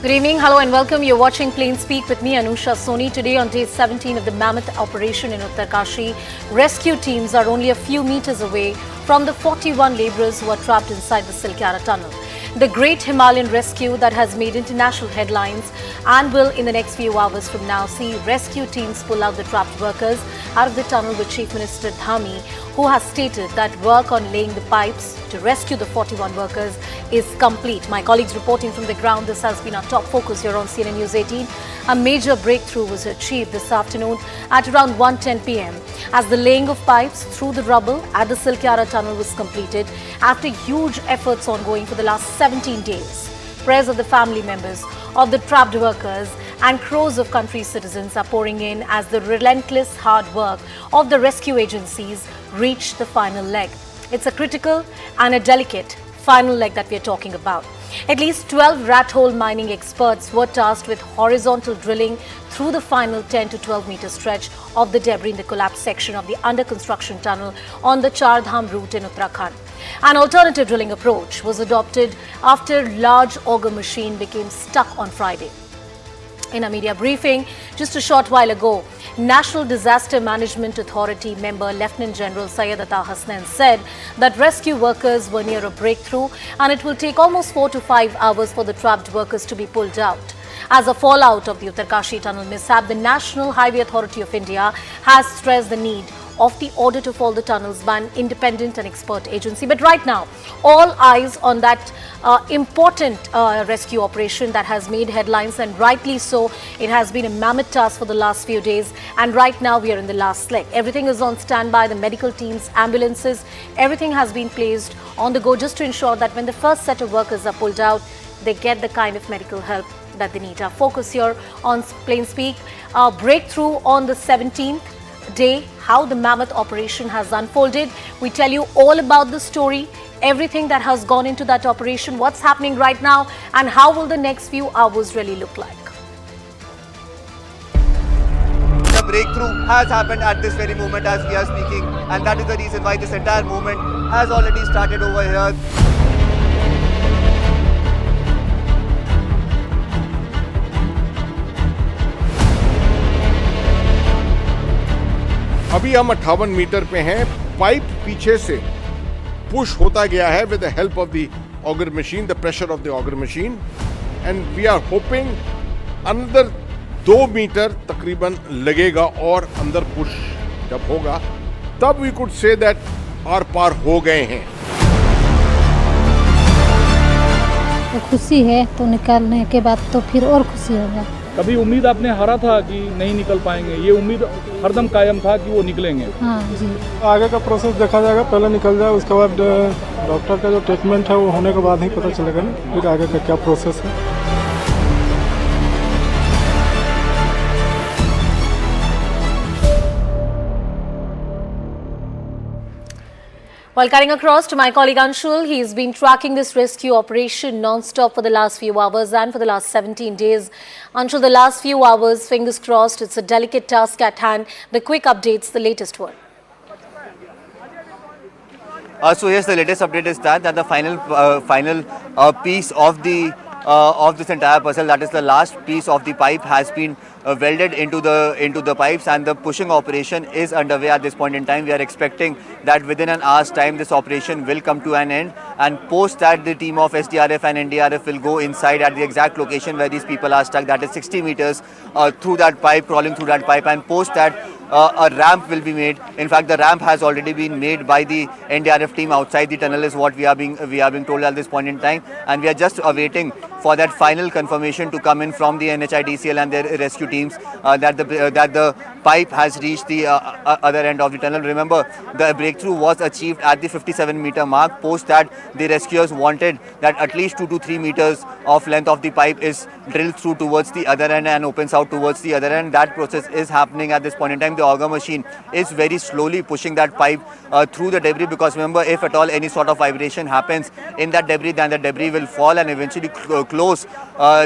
Good evening, hello and welcome. You're watching Plain Speak with me, Anusha Soni. Today on day 17 of the mammoth operation in Uttarkashi, rescue teams are only a few meters away from the 41 labourers who are trapped inside the Silkyara tunnel. The great Himalayan rescue that has made international headlines and will in the next few hours from now see rescue teams pull out the trapped workers out of the tunnel with Chief Minister Dhami, who has stated that work on laying the pipes to rescue the 41 workers is complete. My colleagues reporting from the ground, this has been our top focus here on CNN News 18. A major breakthrough was achieved this afternoon at around 1:10 p.m. as the laying of pipes through the rubble at the Silkyara tunnel was completed after huge efforts ongoing for the last 17 days. Prayers of the family members of the trapped workers and crores of country's citizens are pouring in as the relentless hard work of the rescue agencies reach the final leg. It's a critical and a delicate final leg that we are talking about. At least 12 rat hole mining experts were tasked with horizontal drilling through the final 10 to 12 meter stretch of the debris in the collapsed section of the under construction tunnel on the Char Dham route in Uttarakhand. An alternative drilling approach was adopted after large auger machine became stuck on Friday. In a media briefing just a short while ago, National Disaster Management Authority member Lieutenant General Syed Atta Hasnain said that rescue workers were near a breakthrough and it will take almost 4 to 5 hours for the trapped workers to be pulled out. As a fallout of the Uttarkashi tunnel mishap, the National Highway Authority of India has stressed the need of the order to follow the tunnels by an independent and expert agency. But right now, all eyes on that important rescue operation that has made headlines, and rightly so. It has been a mammoth task for the last few days, and right now we are in the last leg. Everything is on standby, the medical teams, ambulances, everything has been placed on the go just to ensure that when the first set of workers are pulled out, they get the kind of medical help that they need. Our focus here on Plain Speak, our breakthrough on the 17th day, how the mammoth operation has unfolded. We tell you all about the story, everything that has gone into that operation, what's happening right now, and how will the next few hours really look like. The breakthrough has happened at this very moment as we are speaking, and that is the reason why this entire movement has already started over here. अभी हम 58 metre पे हैं. Pipe पीछे से push होता गया है with the help of the auger machine, the pressure of the auger machine, and we are hoping another 2 metre तकरीबन लगेगा और अंदर पुश जब होगा तब we could say that आर पार हो गए हैं. तो खुशी है, तो निकालने के बाद तो फिर और खुशी होगा. कभी उम्मीद आपने हारा था कि नहीं निकल पाएंगे? ये उम्मीद हरदम कायम था कि वो निकलेंगे? हाँ जी. आगे का प्रोसेस देखा जाएगा, पहले निकल जाए, उसके बाद डॉक्टर का जो ट्रीटमेंट है वो होने के बाद ही पता चलेगा ना फिर आगे का क्या प्रोसेस है. While cutting across to my colleague Anshul, he's been tracking this rescue operation non-stop for the last few hours and for the last 17 days. Anshul, the last few hours, fingers crossed, it's a delicate task at hand. The quick updates, the latest one. So yes, the latest update is that the final piece of this entire puzzle, that is the last piece of the pipe, has been welded into the pipes, and the pushing operation is underway at this point in time. We are expecting that within an hour's time this operation will come to an end, and post that the team of SDRF and NDRF will go inside at the exact location where these people are stuck, that is 60 meters through that pipe, crawling through that pipe, and post that a ramp will be made. In fact, the ramp has already been made by the NDRF team outside the tunnel is what we are being told at this point in time, and we are just awaiting for that final confirmation to come in from the NHIDCL and their rescue teams that the pipe has reached the other end of the tunnel. Remember, the breakthrough was achieved at the 57 meter mark. Post that, the rescuers wanted that at least 2 to 3 meters of length of the pipe is drilled through towards the other end and opens out towards the other end. That process is happening at this point in time. The auger machine is very slowly pushing that pipe through the debris, because remember, if at all any sort of vibration happens in that debris, then the debris will fall and eventually close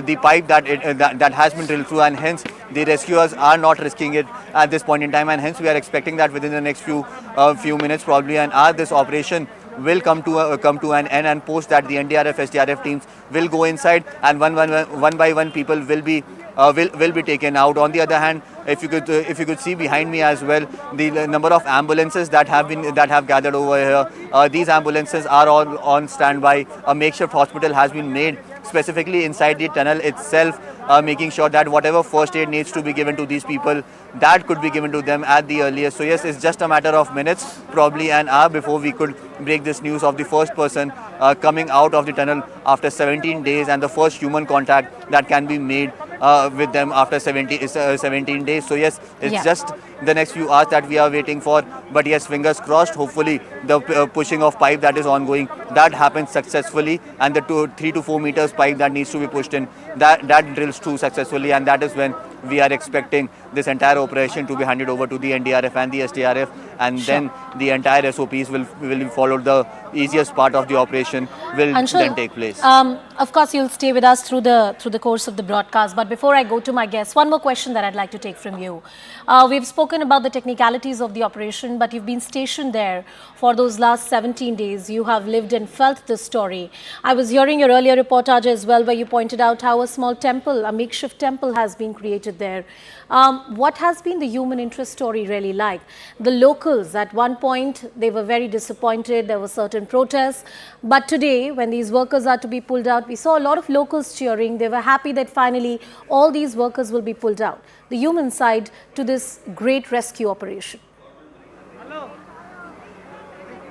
the pipe that has been drilled through, and hence the rescuers are not risking it at this point in time, and hence we are expecting that within the next few minutes probably an hour this operation will come to an end, and post that the NDRF, SDRF teams will go inside, and one by one people will be taken out. On the other hand, if you could see behind me as well, the number of ambulances that have gathered over here. These ambulances are all on standby. A makeshift hospital has been made specifically inside the tunnel itself, making sure that whatever first aid needs to be given to these people, that could be given to them at the earliest. So yes, it's just a matter of minutes, probably an hour, before we could break this news of the first person coming out of the tunnel after 17 days, and the first human contact that can be made with them after 17 days. So yes, it's just the next few hours that we are waiting for. But yes, fingers crossed, hopefully the pushing of pipe that is ongoing, that happens successfully, and the 3 to 4 meters pipe that needs to be pushed in, that drills through successfully, and that is when we are expecting this entire operation to be handed over to the NDRF and the SDRF, and then the entire SOPs will follow. The easiest part of the operation will then take place. Of course, you'll stay with us through the course of the broadcast. But before I go to my guests, one more question that I'd like to take from you. We've spoken about the technicalities of the operation, but you've been stationed there for those last 17 days. You have lived and felt this story. I was hearing your earlier reportage as well, where you pointed out how a small temple, a makeshift temple, has been created there. What has been the human interest story really like? The locals, at one point, they were very disappointed. There were certain protests. But today, when these workers are to be pulled out, we saw a lot of locals cheering. They were happy that finally all these workers will be pulled out. The human side to this great rescue operation.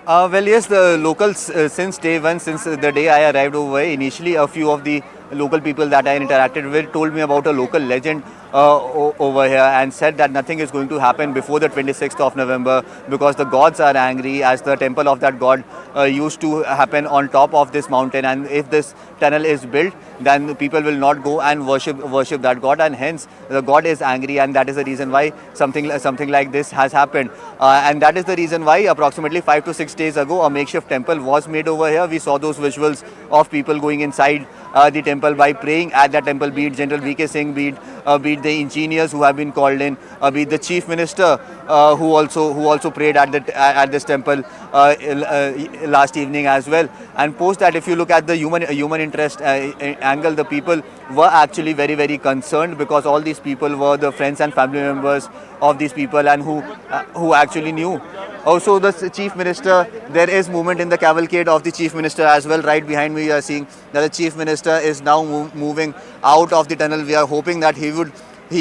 Well, yes, the locals since day one, since the day I arrived over, initially a few of the local people that I interacted with told me about a local legend over here, and said that nothing is going to happen before the 26th of November because the gods are angry, as the temple of that god used to happen on top of this mountain, and if this tunnel is built, then people will not go and worship that god, and hence the god is angry, and that is the reason why something like this has happened. And that is the reason why approximately 5 to 6 days ago a makeshift temple was made over here. We saw those visuals of people going inside the temple by praying at that temple, be it General VK Singh, be it the engineers who have been called in, be it the Chief Minister who also prayed at this temple last evening as well. And post that, if you look at the human interest angle, the people were actually very, very concerned, because all these people were the friends and family members of these people, and who actually knew. Also, the Chief Minister, there is movement in the cavalcade of the Chief Minister as well. Right behind me, you are seeing that the Chief Minister is now moving out of the tunnel. We are hoping that he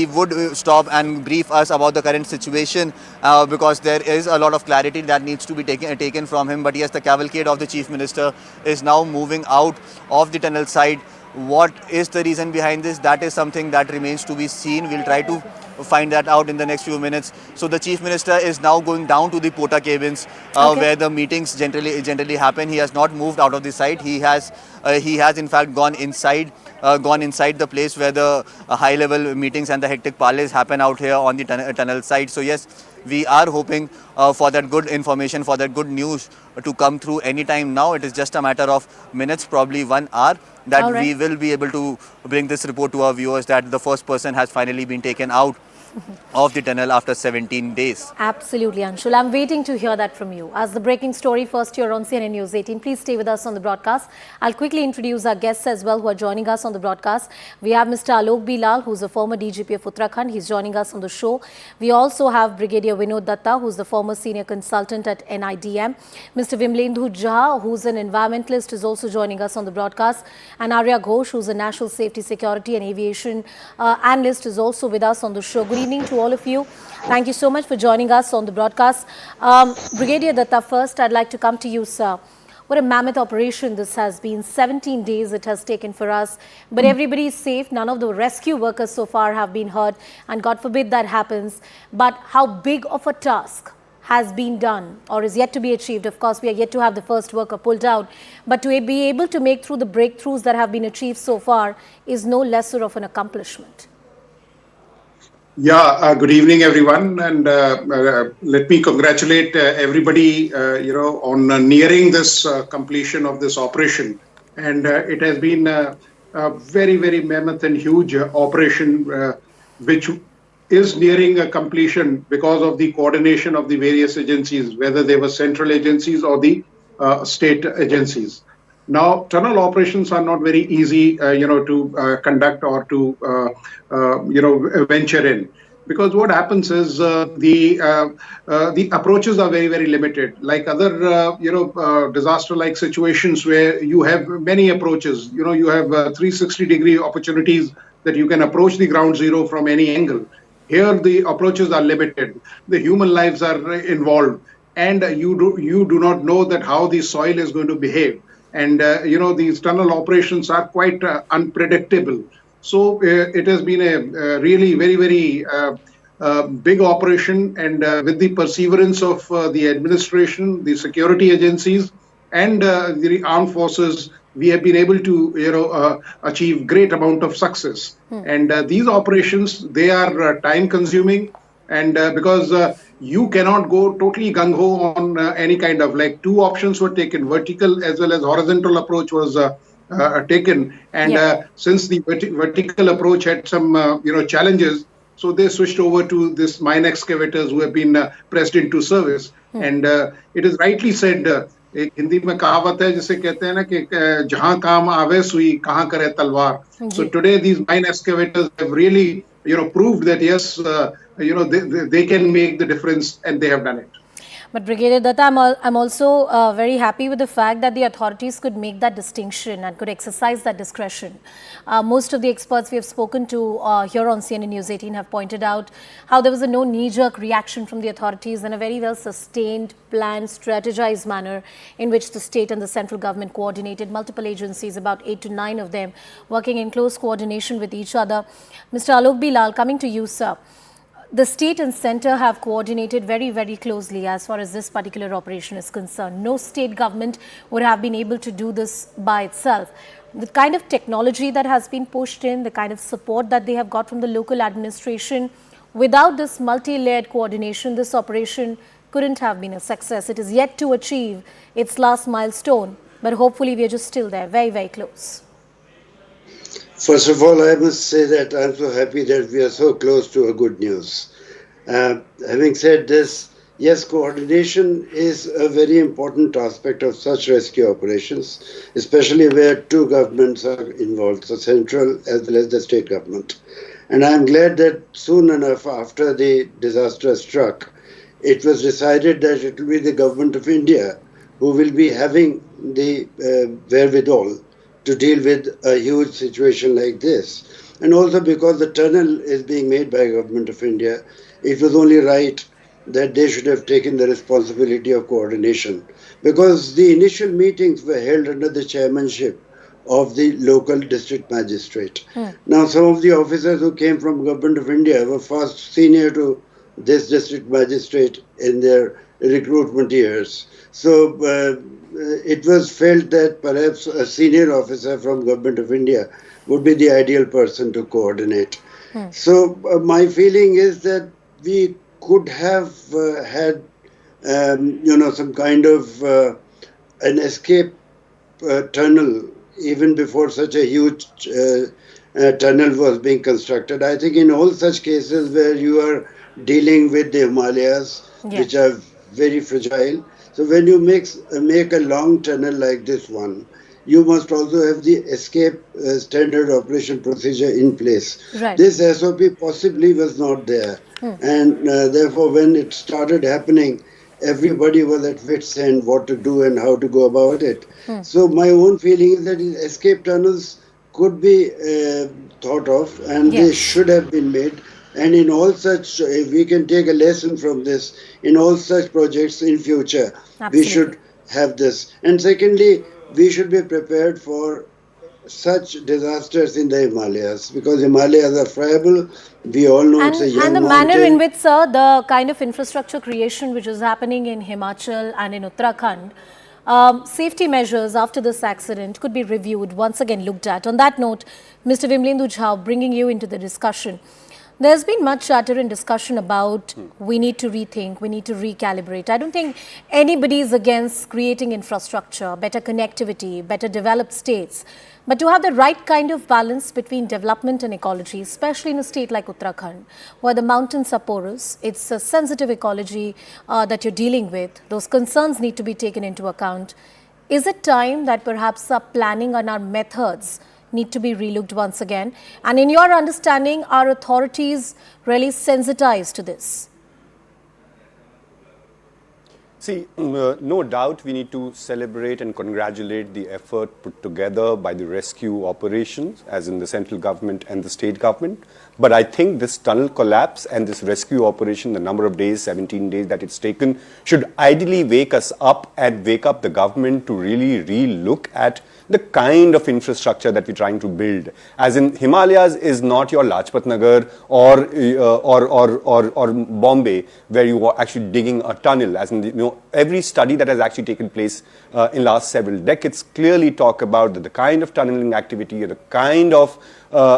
would stop and brief us about the current situation, because there is a lot of clarity that needs to be taken from him. But yes, the cavalcade of the Chief Minister is now moving out of the tunnel side. What is the reason behind this? That is something that remains to be seen. We'll try to find that out in the next few minutes. So the Chief Minister is now going down to the Pota cabins, where the meetings generally happen. He has not moved out of the site. He has in fact gone inside the place where the high-level meetings and the hectic parleys happen out here on the tunnel side. So yes, we are hoping for that good information, for that good news to come through anytime now. It is just a matter of minutes, probably 1 hour, that we will be able to bring this report to our viewers that the first person has finally been taken out of the tunnel after 17 days. Absolutely, Anshul. I'm waiting to hear that from you. As the breaking story, first here on CNN News 18, please stay with us on the broadcast. I'll quickly introduce our guests as well who are joining us on the broadcast. We have Mr. Alok Bilal, who's a former DGP of Uttarakhand. He's joining us on the show. We also have Brigadier Vinod Datta, who's the former senior consultant at NIDM. Mr. Vimlendhu Jha, who's an environmentalist, is also joining us on the broadcast. And Arya Ghosh, who's a national safety, security and aviation analyst, is also with us on the show. Good evening to all of you. Thank you so much for joining us on the broadcast. Brigadier Datta, first I'd like to come to you, sir. What a mammoth operation this has been. 17 days it has taken for us, but everybody is safe. None of the rescue workers so far have been hurt, and God forbid that happens. But how big of a task has been done or is yet to be achieved? Of course, we are yet to have the first worker pulled out, but to be able to make through the breakthroughs that have been achieved so far is no lesser of an accomplishment. Yeah, good evening, everyone, and let me congratulate everybody, on nearing this completion of this operation. And it has been very, very mammoth and huge operation, which is nearing a completion because of the coordination of the various agencies, whether they were central agencies or the state agencies. Now, tunnel operations are not very easy, to conduct or to, venture in, because what happens is the approaches are very, very limited. Like other, disaster-like situations where you have many approaches. You have 360-degree opportunities that you can approach the ground zero from any angle. Here, the approaches are limited. The human lives are involved, and you do not know that how the soil is going to behave. And these tunnel operations are quite unpredictable. So it has been a really very, very big operation, and with the perseverance of the administration, the security agencies, and the armed forces, we have been able to achieve great amount of success. And these operations, they are time consuming, and because you cannot go totally gung-ho on any kind of, like, two options were taken, vertical as well as horizontal approach was taken. And since the vertical approach had some challenges, so they switched over to this mine excavators who have been pressed into service. And it is rightly said, एक हिंदी में कहावत है जिसे कहते हैं ना कि जहां काम आवे सुई कहां करे तलवार. So today these mine excavators have really proved that yes, they can make the difference, and they have done it. But Brigadier Datta, I'm also very happy with the fact that the authorities could make that distinction and could exercise that discretion. Most of the experts we have spoken to here on CNN News 18 have pointed out how there was no knee-jerk reaction from the authorities in a very well sustained, planned, strategized manner in which the state and the central government coordinated multiple agencies, about 8 to 9 of them, working in close coordination with each other. Mr. Alok Bilal, coming to you, sir. The state and centre have coordinated very, very closely as far as this particular operation is concerned. No state government would have been able to do this by itself. The kind of technology that has been pushed in, the kind of support that they have got from the local administration, without this multi-layered coordination, this operation couldn't have been a success. It is yet to achieve its last milestone, but hopefully we are just still there, very, very close. First of all, I must say that I'm so happy that we are so close to a good news. Having said this, yes, coordination is a very important aspect of such rescue operations, especially where two governments are involved, the central as well as the state government. And I'm glad that soon enough after the disaster struck, it was decided that it will be the government of India who will be having the wherewithal to deal with a huge situation like this. And also because the tunnel is being made by Government of India, it was only right that they should have taken the responsibility of coordination. Because the initial meetings were held under the chairmanship of the local district magistrate. Now, some of the officers who came from Government of India were far senior to this district magistrate in their recruitment years. So it was felt that perhaps a senior officer from Government of India would be the ideal person to coordinate. So my feeling is that we could have had, some kind of an escape tunnel even before such a huge tunnel was being constructed. I think in all such cases where you are dealing with the Himalayas, which are very fragile, so when you make a long tunnel like this one, you must also have the escape standard operation procedure in place. Right. This SOP possibly was not there. And therefore, when it started happening, everybody was at wit's end what to do and how to go about it. So my own feeling is that escape tunnels could be thought of, and they should have been made. And in all such, if we can take a lesson from this, in all such projects in future, we should have this. And secondly, we should be prepared for such disasters in the Himalayas, because Himalayas are friable. We all know it's a young mountain. And the manner in which, sir, the kind of infrastructure creation which is happening in Himachal and in Uttarakhand, safety measures after this accident could be reviewed, once again looked at. On that note, Mr. Vimlendu Jha, bringing you into the discussion. There's been much chatter and discussion about we need to rethink, we need to recalibrate. I don't think anybody is against creating infrastructure, better connectivity, better developed states. But to have the right kind of balance between development and ecology, especially in a state like Uttarakhand, where the mountains are porous, it's a sensitive ecology that you're dealing with. Those concerns need to be taken into account. Is it time that perhaps our planning and our methods need to be relooked once again? And in your understanding, are authorities really sensitized to this? See, no doubt we need to celebrate and congratulate the effort put together by the rescue operations, as in the central government and the state government. But I think this tunnel collapse and this rescue operation, the number of days, 17 days that it's taken, should ideally wake us up and wake up the government to really re-look at the kind of infrastructure that we're trying to build. As in, Himalayas is not your Lajpat Nagar or Bombay, where you are actually digging a tunnel. As in, every study that has actually taken place in last several decades clearly talk about the kind of tunneling activity, the kind of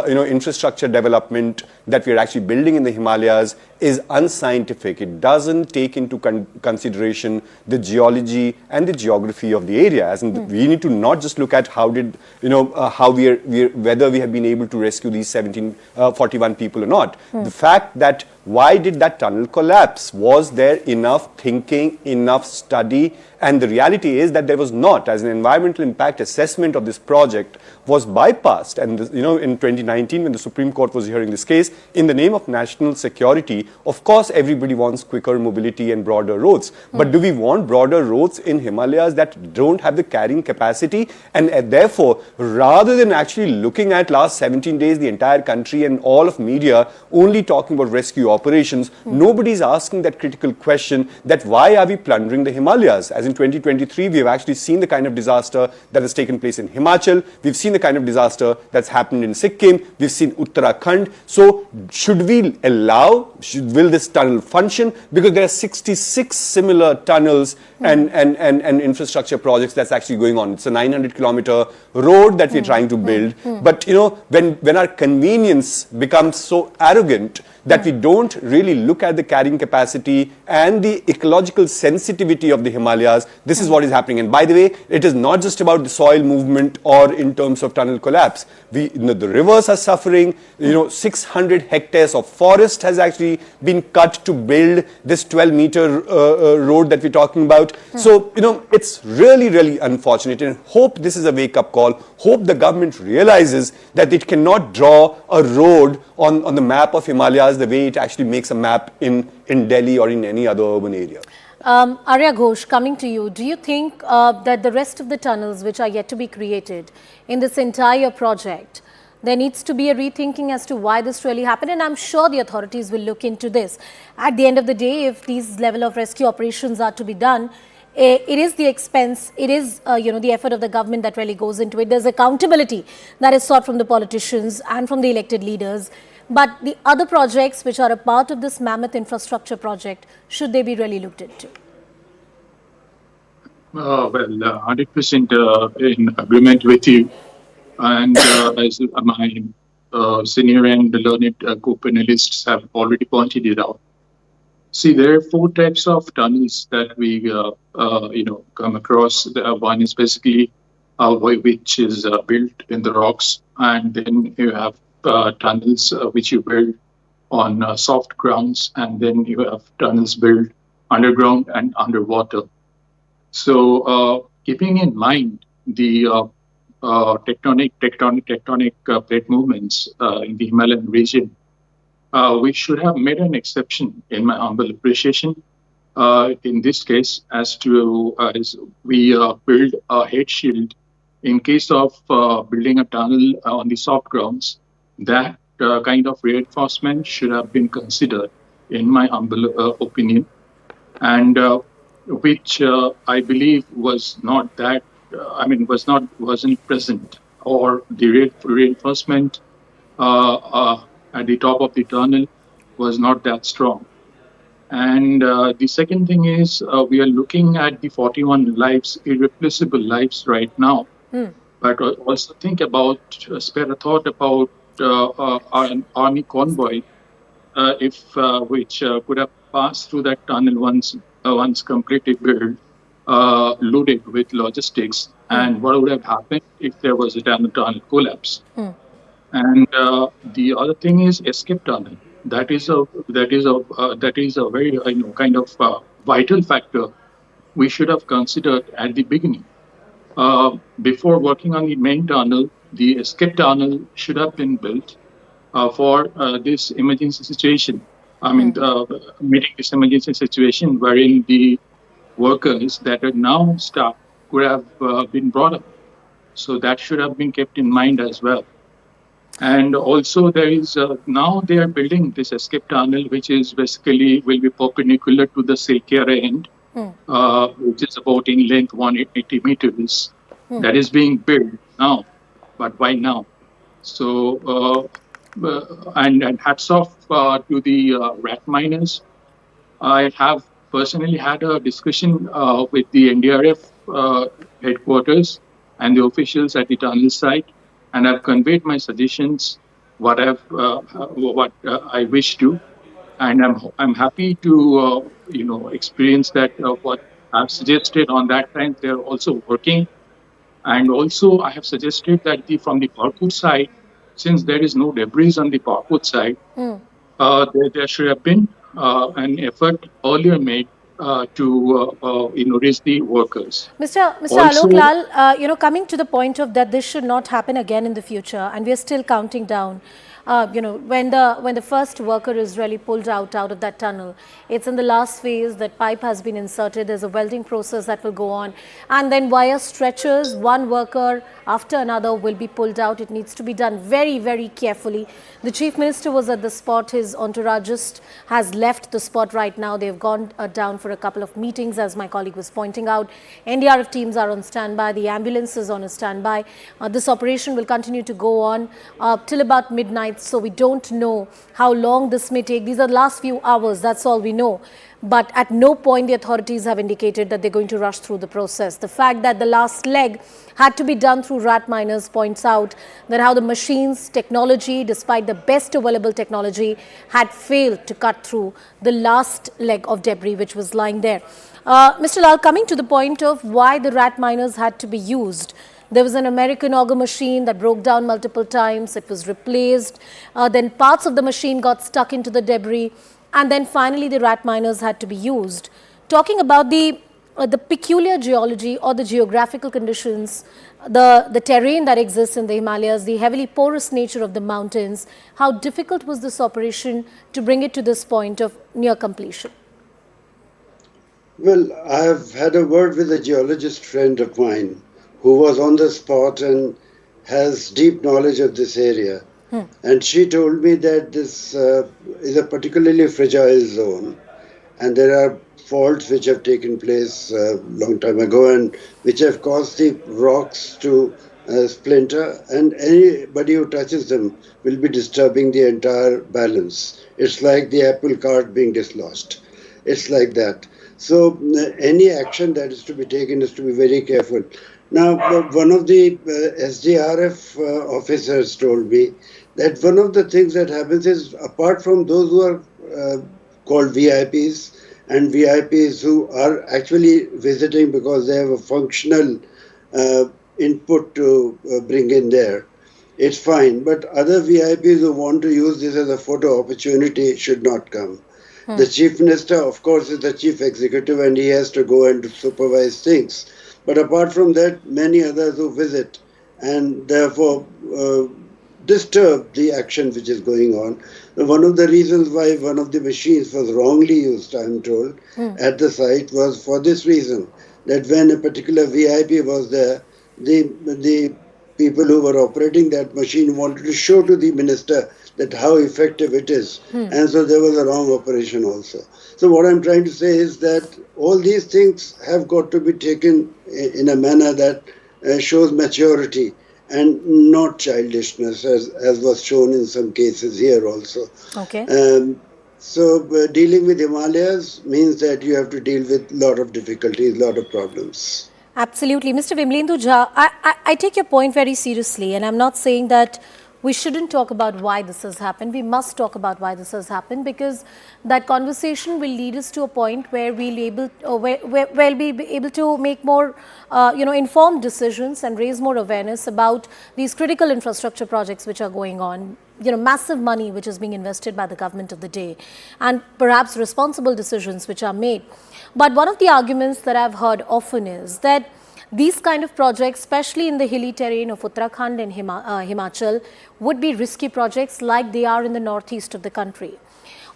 infrastructure development that we are actually building in the Himalayas is unscientific. It doesn't take into consideration the geology and the geography of the area. As in, we need to not just look at how did whether we have been able to rescue these 41 people or not. The fact that why did that tunnel collapse? Was there enough thinking, enough study? And the reality is that there was not. As an environmental impact assessment of this project was bypassed. And in 2019, when the Supreme Court was hearing this case, in the name of national security, of course, everybody wants quicker mobility and broader roads. But do we want broader roads in Himalayas that don't have the carrying capacity? And therefore, rather than actually looking at last 17 days, the entire country and all of media only talking about rescue operations, nobody's asking that critical question that why are we plundering the Himalayas? As in 2023, we have actually seen the kind of disaster that has taken place in Himachal. We've seen the kind of disaster that's happened in Sikkim. We've seen Uttarakhand. So should we will this tunnel function? Because there are 66 similar tunnels and infrastructure projects that's actually going on. It's a 900-kilometer road that we're trying to build. But when our convenience becomes so arrogant that we don't really look at the carrying capacity and the ecological sensitivity of the Himalayas, this is what is happening. And by the way, it is not just about the soil movement or in terms of tunnel collapse. The rivers are suffering. 600 hectares of forest has actually been cut to build this 12-meter road that we're talking about. So, it's really, really unfortunate, and hope this is a wake-up call. Hope the government realizes that it cannot draw a road on the map of Himalayas the way it actually makes a map in Delhi or in any other urban area. Arya Ghosh, coming to you, do you think that the rest of the tunnels which are yet to be created in this entire project, there needs to be a rethinking as to why this really happened? And I'm sure the authorities will look into this. At the end of the day, if these level of rescue operations are to be done, it is the expense, it is the effort of the government that really goes into it. There's accountability that is sought from the politicians and from the elected leaders. But the other projects which are a part of this mammoth infrastructure project, should they be really looked into? 100% in agreement with you. And as my senior and learned co-panelists have already pointed it out. See, there are 4 types of tunnels that we come across. One is basically which is built in the rocks, and then you have tunnels which you build on soft grounds, and then you have tunnels built underground and underwater. So, keeping in mind the tectonic plate movements in the Himalayan region, we should have made an exception, in my humble appreciation, in this case, as to as we build a head shield in case of building a tunnel on the soft grounds. That kind of reinforcement should have been considered, in my humble opinion, and which I believe was not that. Wasn't present, or the reinforcement at the top of the tunnel was not that strong. And the second thing is we are looking at the 41 lives, irreplaceable lives right now. But also think about, spare a thought about an army convoy which could have passed through that tunnel once completely built, loaded with logistics, and what would have happened if there was a tunnel collapse. And the other thing is escape tunnel. That is a very kind of vital factor we should have considered at the beginning. Before working on the main tunnel, the escape tunnel should have been built for this emergency situation. I mean, meeting this emergency situation wherein the workers that are now stuck could have been brought up. So that should have been kept in mind as well. And also there is, now they are building this escape tunnel, which is basically will be perpendicular to the Silkyara end, which is about in length 180 meters. That is being built now. But why now? So, and hats off to the rat miners. I have personally had a discussion with the NDRF headquarters and the officials at the tunnel site, and I've conveyed my suggestions, what I wish to, and I'm happy to experience that what I've suggested on that time they're also working, and also I have suggested that from the Parkut side, since there is no debris on the Parkut side, there should have been an effort earlier made to reach the workers. Mr. Also- Alok Lal, coming to the point of that this should not happen again in the future, and we are still counting down. When the first worker is really pulled out of that tunnel, it's in the last phase that pipe has been inserted. There's a welding process that will go on, and then via stretchers, one worker after another will be pulled out. It needs to be done very, very carefully. The Chief Minister was at the spot. His entourage just has left the spot right now. They've gone down for a couple of meetings, as my colleague was pointing out. NDRF teams are on standby. The ambulance is on a standby. This operation will continue to go on till about midnight. So we don't know how long this may take. These are the last few hours, that's all we know. But at no point the authorities have indicated that they're going to rush through the process. The fact that the last leg had to be done through rat miners points out that how the machines, technology, despite the best available technology, had failed to cut through the last leg of debris which was lying there. Mr. Lal, coming to the point of why the rat miners had to be used, there was an American auger machine that broke down multiple times. It was replaced. Then parts of the machine got stuck into the debris. And then finally the rat miners had to be used. Talking about the peculiar geology or the geographical conditions, the terrain that exists in the Himalayas, the heavily porous nature of the mountains, how difficult was this operation to bring it to this point of near completion? Well, I have had a word with a geologist friend of mine who was on the spot and has deep knowledge of this area. And she told me that this is a particularly fragile zone, and there are faults which have taken place a long time ago and which have caused the rocks to splinter, and anybody who touches them will be disturbing the entire balance. It's like the apple cart being dislodged. It's like that. So any action that is to be taken is to be very careful. Now, one of the SDRF officers told me that one of the things that happens is, apart from those who are called VIPs and VIPs who are actually visiting because they have a functional input to bring in there, it's fine. But other VIPs who want to use this as a photo opportunity should not come. The Chief Minister, of course, is the Chief Executive and he has to go and supervise things. But apart from that, many others who visit and therefore disturb the action which is going on. One of the reasons why one of the machines was wrongly used, I'm told, at the site was for this reason, that when a particular VIP was there, the people who were operating that machine wanted to show to the minister that how effective it is. And so there was a wrong operation also. So what I'm trying to say is that all these things have got to be taken in a manner that shows maturity and not childishness, as was shown in some cases here also. Okay. So dealing with Himalayas means that you have to deal with a lot of difficulties, a lot of problems. Absolutely. Mr. Vimlendu Jha, I take your point very seriously, and I'm not saying that we shouldn't talk about why this has happened. We must talk about why this has happened, because that conversation will lead us to a point where we'll be able to make more, informed decisions and raise more awareness about these critical infrastructure projects which are going on. Massive money which is being invested by the government of the day, and perhaps responsible decisions which are made. But one of the arguments that I've heard often is that these kind of projects, especially in the hilly terrain of Uttarakhand and Himachal, would be risky projects like they are in the northeast of the country.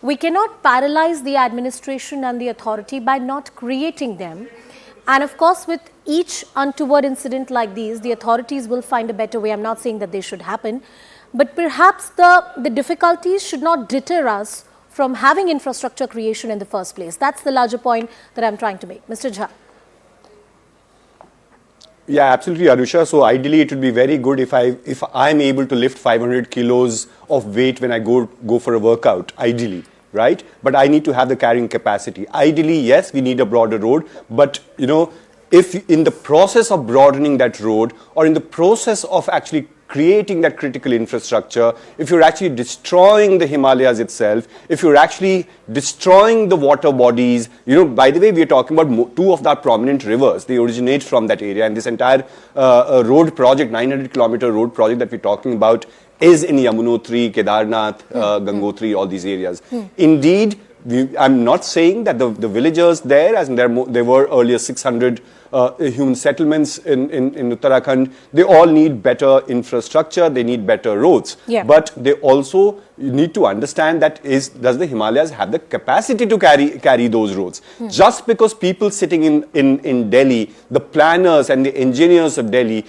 We cannot paralyze the administration and the authority by not creating them. And of course, with each untoward incident like these, the authorities will find a better way. I'm not saying that they should happen, but perhaps the difficulties should not deter us from having infrastructure creation in the first place. That's the larger point that I'm trying to make. Mr. Jha. Yeah, absolutely, Anusha. So ideally, it would be very good if I'm able to lift 500 kilos of weight when I go for a workout. Ideally, right? But I need to have the carrying capacity. Ideally, yes, we need a broader road. But if in the process of broadening that road, or in the process of actually creating that critical infrastructure, if you're actually destroying the Himalayas itself, if you're actually destroying the water bodies, by the way, we are talking about two of the prominent rivers. They originate from that area, and this entire road project, 900-kilometer road project that we're talking about, is in Yamunotri, Kedarnath, Gangotri, all these areas. Indeed, I'm not saying that the villagers there, as in there were earlier 600 human settlements in Uttarakhand, they all need better infrastructure, they need better roads. Yeah. But they also need to understand that does the Himalayas have the capacity to carry those roads? Just because people sitting in Delhi, the planners and the engineers of Delhi,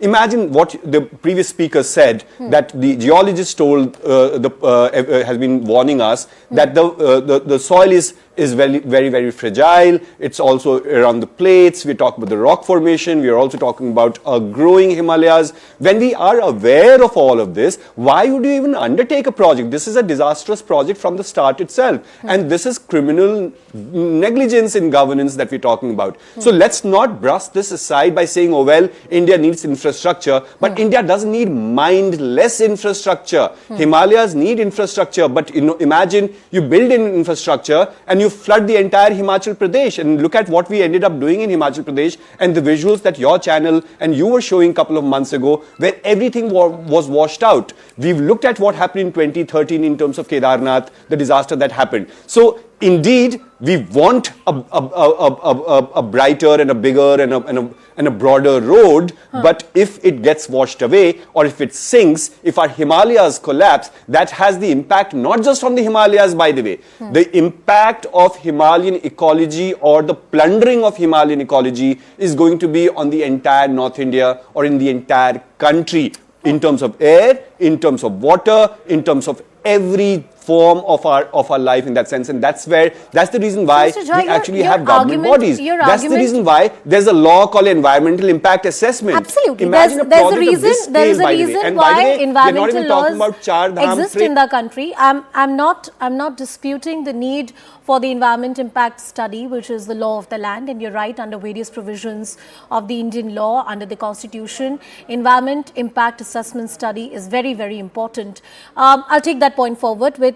imagine what the previous speaker said, that the geologist told, has been warning us that the soil is very, very, very fragile. It's also around the plates. We talk about the rock formation. We are also talking about growing Himalayas. When we are aware of all of this, why would you even undertake a project? This is a disastrous project from the start itself. And this is criminal negligence in governance that we're talking about. So let's not brush this aside by saying, oh, well, India needs infrastructure. But India doesn't need mindless infrastructure. Himalayas need infrastructure. But imagine you build an infrastructure and you flood the entire Himachal Pradesh, and look at what we ended up doing in Himachal Pradesh, and the visuals that your channel and you were showing a couple of months ago, where everything was washed out. We've looked at what happened in 2013 in terms of Kedarnath, the disaster that happened. So indeed, we want a brighter and a bigger and a broader road, but if it gets washed away, or if it sinks, if our Himalayas collapse, that has the impact not just on the Himalayas, by the way. The impact of Himalayan ecology, or the plundering of Himalayan ecology, is going to be on the entire North India, or in the entire country, in terms of air, in terms of water, in terms of every form of our life in that sense. And that's the reason why we actually have government bodies. That's the reason why there's a law called environmental impact assessment. Absolutely. Imagine There's a reason why environmental laws exist in the country. I'm not disputing the need for the environment impact study, which is the law of the land, and you're right, under various provisions of the Indian law, under the Constitution, environment impact assessment study is very, very important. I'll take that point forward with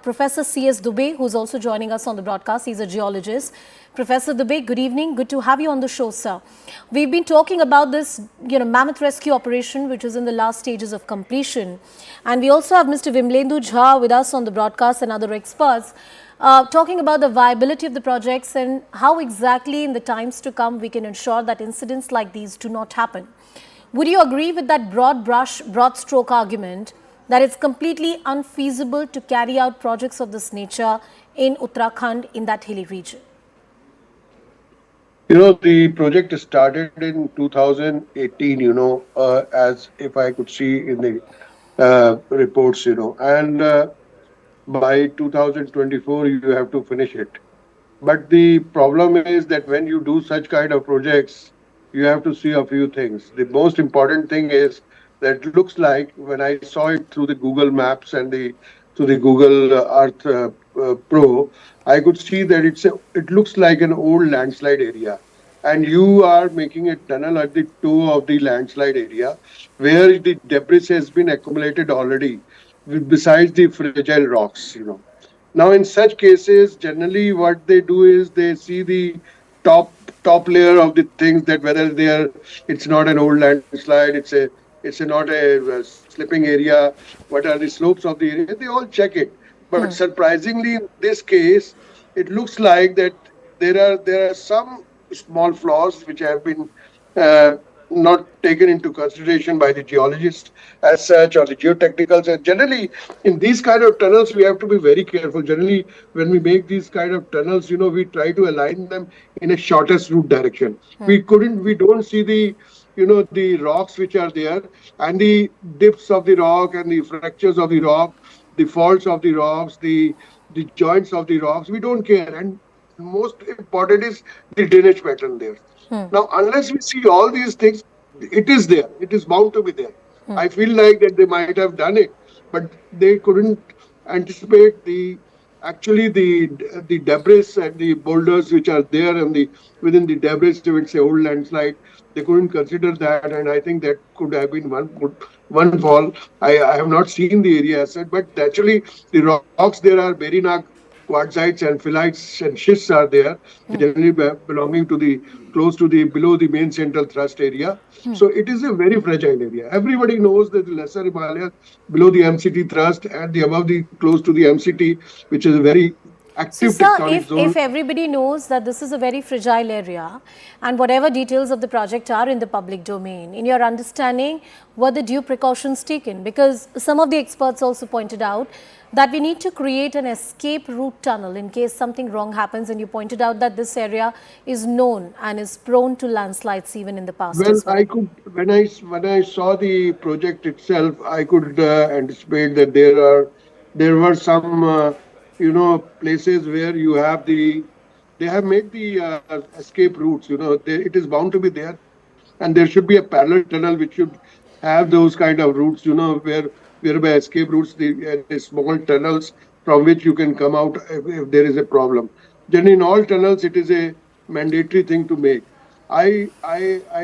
Professor C.S. Dubey, who's also joining us on the broadcast. He's a geologist. Professor Dubey, good evening. Good to have you on the show, sir. We've been talking about this, mammoth rescue operation, which is in the last stages of completion. And we also have Mr. Vimlendu Jha with us on the broadcast and other experts, talking about the viability of the projects and how exactly in the times to come we can ensure that incidents like these do not happen. Would you agree with that broad stroke argument that it's completely unfeasible to carry out projects of this nature in Uttarakhand, in that hilly region? The project started in 2018, as if I could see in the reports, and by 2024, you have to finish it. But the problem is that when you do such kind of projects, you have to see a few things. The most important thing is that it looks like, when I saw it through the Google Maps and through the Google Earth Pro, I could see that it looks like an old landslide area. and you are making a tunnel at the toe of the landslide area where the debris has been accumulated already, besides the fragile rocks, Now, in such cases, generally what they do is they see the top layer of the things, that whether they are, it's not an old landslide, it's not a slipping area. What are the slopes of the area? They all check it. But surprisingly, in this case, it looks like that there are some small flaws which have been uh, not taken into consideration by the geologists as such, or the geotechnicals. And generally, in these kind of tunnels, we have to be very careful. Generally, when we make these kind of tunnels, we try to align them in a shortest route direction. We don't see the rocks which are there, and the dips of the rock, and the fractures of the rock, the faults of the rocks, the joints of the rocks. We don't care. And most important is the drainage pattern there. Now, unless we see all these things, it is there. It is bound to be there. I feel like that they might have done it, but they couldn't anticipate the debris and the boulders which are there, and within the debris, it's a old landslide. They couldn't consider that, and I think that could have been one fall. I have not seen the area as such, but actually the rocks there are Berinac quartzites and phyllites and schists are there, generally belonging to the close to the below the main central thrust area. So it is a very fragile area. Everybody knows that the lesser Himalayas below the MCT thrust and the above the close to the MCT, which is a very So, active sir, tectonic zone. if everybody knows that this is a very fragile area and whatever details of the project are in the public domain, in your understanding, were the due precautions taken? Because some of the experts also pointed out that we need to create an escape route tunnel in case something wrong happens, and you pointed out that this area is known and is prone to landslides even in the past Well, as well. I could when I saw the project itself, I could anticipate that there were some places where they have made the escape routes. It is bound to be there, and there should be a parallel tunnel which should have those kind of routes. Whereby escape routes, the small tunnels from which you can come out if there is a problem. Then in all tunnels, it is a mandatory thing to make. I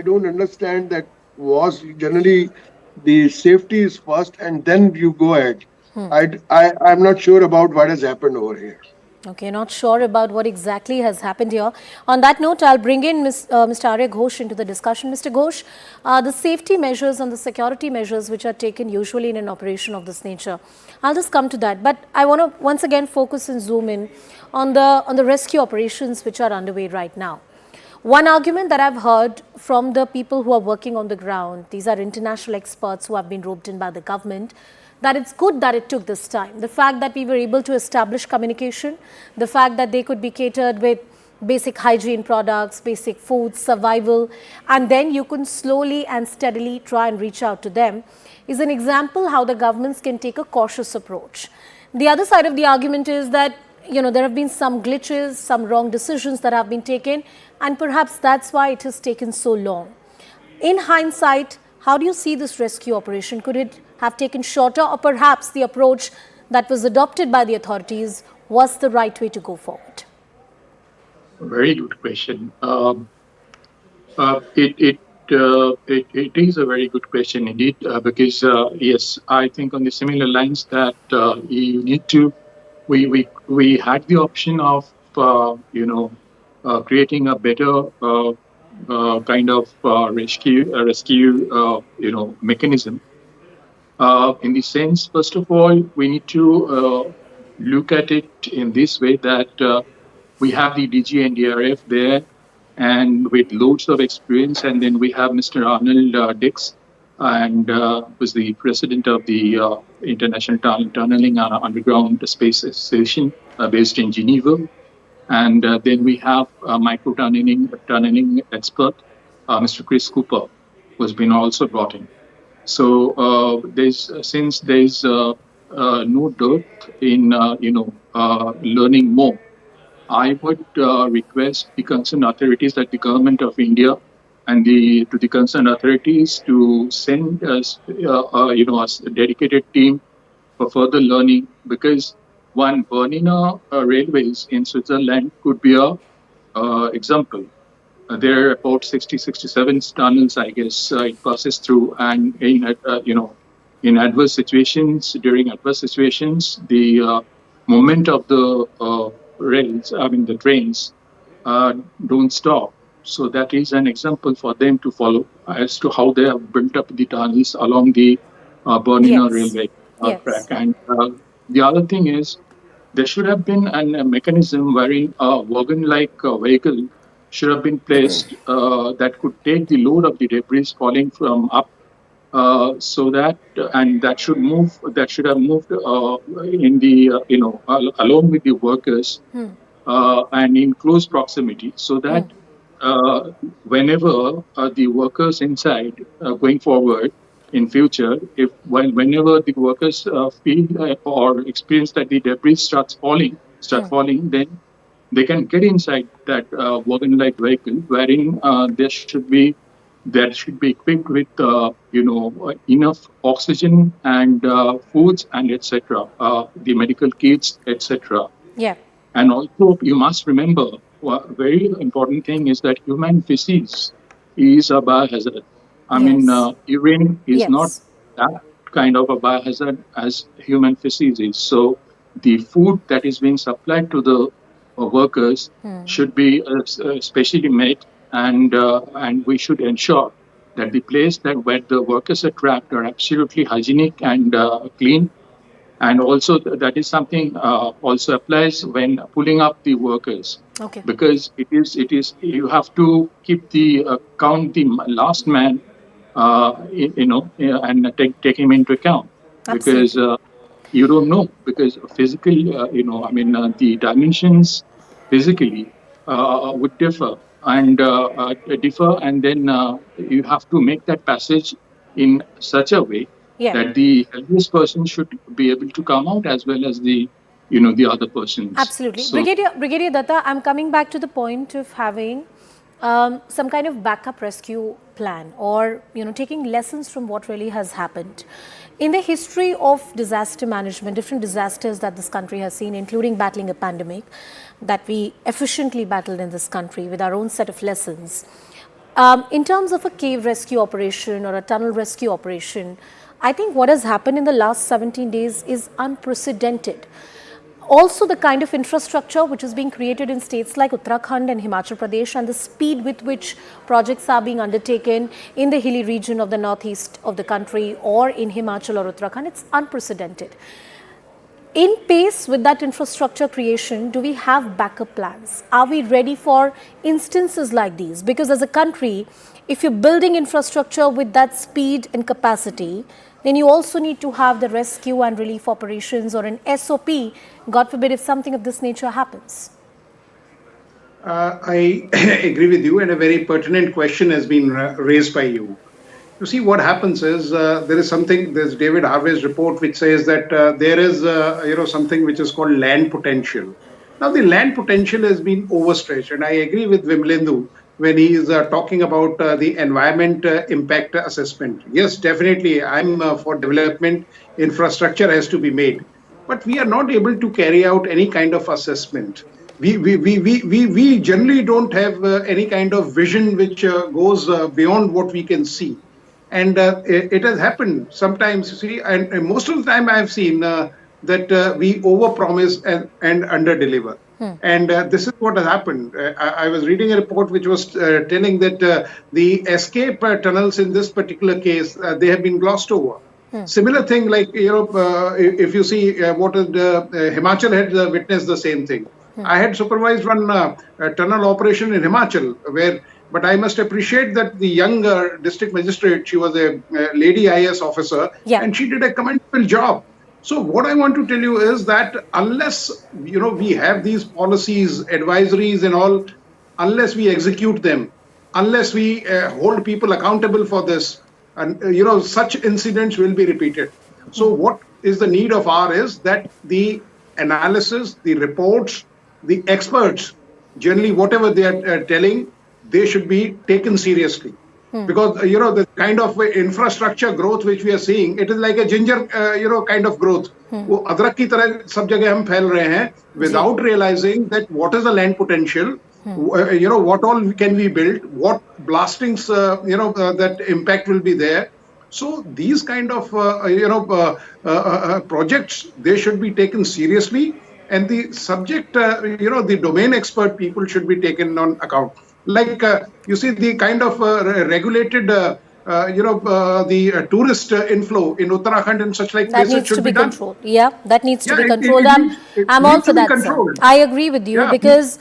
don't understand that. Was generally the safety is first and then you go ahead. I'm not sure about what has happened over here. Okay, not sure about what exactly has happened here. On that note, I'll bring in Mr. Arya Ghosh into the discussion. Mr. Ghosh, the safety measures and the security measures which are taken usually in an operation of this nature, I'll just come to that. But I want to once again focus and zoom in on the rescue operations which are underway right now. One argument that I've heard from the people who are working on the ground, these are international experts who have been roped in by the government, that it's good that it took this time. The fact that we were able to establish communication, the fact that they could be catered with basic hygiene products, basic food, survival, and then you can slowly and steadily try and reach out to them, is an example how the governments can take a cautious approach. The other side of the argument is that there have been some glitches, some wrong decisions that have been taken, and perhaps that's why it has taken so long. In hindsight, how do you see this rescue operation? Could it have taken shorter, or perhaps the approach that was adopted by the authorities was the right way to go forward? Very good question. It is a very good question indeed, because yes, I think on the similar lines that you need to. We had the option of creating a better kind of rescue mechanism. In the sense, first of all, we need to look at it in this way that we have the DG and DRF there, and with loads of experience, and then we have Mr. Arnold Dix, and who's the president of the International Tunneling Underground Space Association based in Geneva. And then we have a micro-tunneling expert, Mr. Chris Cooper, who's been also brought in. So since there's no dearth in learning more, I would request the concerned authorities, like the government of India, and to the concerned authorities to send us, a dedicated team for further learning, because one Bernina railways in Switzerland could be a example. there are about 67 tunnels, I guess, it passes through, and in adverse situations, during adverse situations, the movement of the the trains, don't stop. So that is an example for them to follow as to how they have built up the tunnels along the Bernina Yes. railway track. Yes. And the other thing is, there should have been a mechanism wherein a wagon-like vehicle should have been placed that could take the load of the debris falling from up, so that and that should move. That should have moved in the along with the workers and in close proximity, so that whenever the workers inside going forward in future, if whenever the workers feel or experience that the debris start falling, then they can get inside that wagon-like vehicle, wherein that should be equipped with enough oxygen and foods and etc. The medical kits, etc. Yeah. And also, you must remember, a very important thing is that human feces is a biohazard. I mean, Yes. urine is not Yes. that kind of a biohazard as human feces is. So, the food that is being supplied to the workers should be specially made, and we should ensure that the place that where the workers are trapped are absolutely hygienic and clean, and also that is something also applies when pulling up the workers, Okay. because it is you have to keep the count the last man, and take him into account, because Absolutely. you don't know, because physically, the dimensions physically would differ, and then you have to make that passage in such a way Yeah. that the healthiest person should be able to come out, as well as the other persons. Absolutely. So Brigadier Datta, I'm coming back to the point of having some kind of backup rescue plan, or taking lessons from what really has happened. In the history of disaster management, different disasters that this country has seen, including battling a pandemic that we efficiently battled in this country with our own set of lessons. In terms of a cave rescue operation or a tunnel rescue operation, I think what has happened in the last 17 days is unprecedented. Also, the kind of infrastructure which is being created in states like Uttarakhand and Himachal Pradesh, and the speed with which projects are being undertaken in the hilly region of the northeast of the country or in Himachal or Uttarakhand, it's unprecedented. In pace with that infrastructure creation, do we have backup plans? Are we ready for instances like these? Because as a country, if you're building infrastructure with that speed and capacity, then you also need to have the rescue and relief operations or an SOP, God forbid, if something of this nature happens. I agree with you, and a very pertinent question has been raised by you. You see, what happens is there's David Harvey's report which says that there is something which is called land potential. Now, the land potential has been overstretched, and I agree with Vimlendu when he is talking about the environment impact assessment. Yes, definitely, I'm for development. Infrastructure has to be made, but we are not able to carry out any kind of assessment. We generally don't have any kind of vision which goes beyond what we can see. And it has happened sometimes, you see, and most of the time I've seen that we overpromise and underdeliver. And this is what has happened. I was reading a report which was telling that the escape tunnels in this particular case, they have been glossed over. Similar thing, like, if you see what Himachal had witnessed the same thing. I had supervised one tunnel operation in Himachal but I must appreciate that the young district magistrate, she was a lady IAS officer, and she did a commendable job. So what I want to tell you is that unless, we have these policies, advisories and all, unless we execute them, unless we hold people accountable for this, and, such incidents will be repeated. So what is the need of is that the analysis, the reports, the experts, generally whatever they are telling, they should be taken seriously. Because, the kind of infrastructure growth which we are seeing, it is like a ginger, kind of growth. वो अदरक की तरह सब जगह हम फैल रहे हैं without realizing that what is the land potential What all can we build? What blastings, that impact will be there. So these kind of, projects, they should be taken seriously. And the subject, the domain expert people should be taken on account. Like, you see, the kind of regulated, the tourist inflow in Uttarakhand and such like That places needs to should be be done. controlled. Yeah, that needs to Yeah, be controlled. I'm all needs for to be that, sir. controlled. I agree with you Yeah. because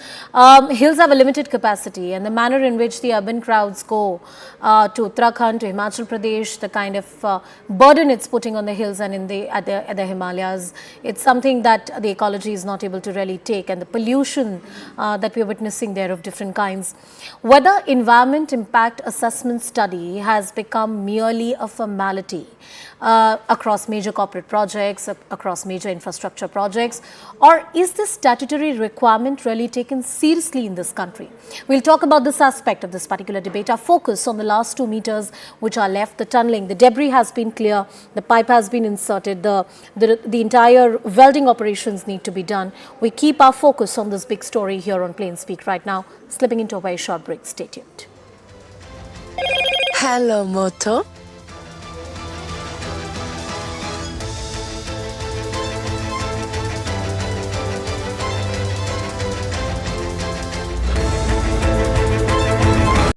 hills have a limited capacity, and the manner in which the urban crowds go to Uttarakhand, to Himachal Pradesh, the kind of burden it's putting on the hills and at the Himalayas, it's something that the ecology is not able to really take, and the pollution that we're witnessing there of different kinds. Whether environment impact assessment study has become merely a formality across major corporate projects, across major infrastructure projects, or is this statutory requirement really taken seriously in this country? We'll talk about this aspect of this particular debate. Our focus on the last 2 meters which are left, the tunneling, the debris has been clear, the pipe has been inserted, the entire welding operations need to be done. We keep our focus on this big story here on Plain Speak right now, slipping into a very short break. Stay tuned. Hello, Moto.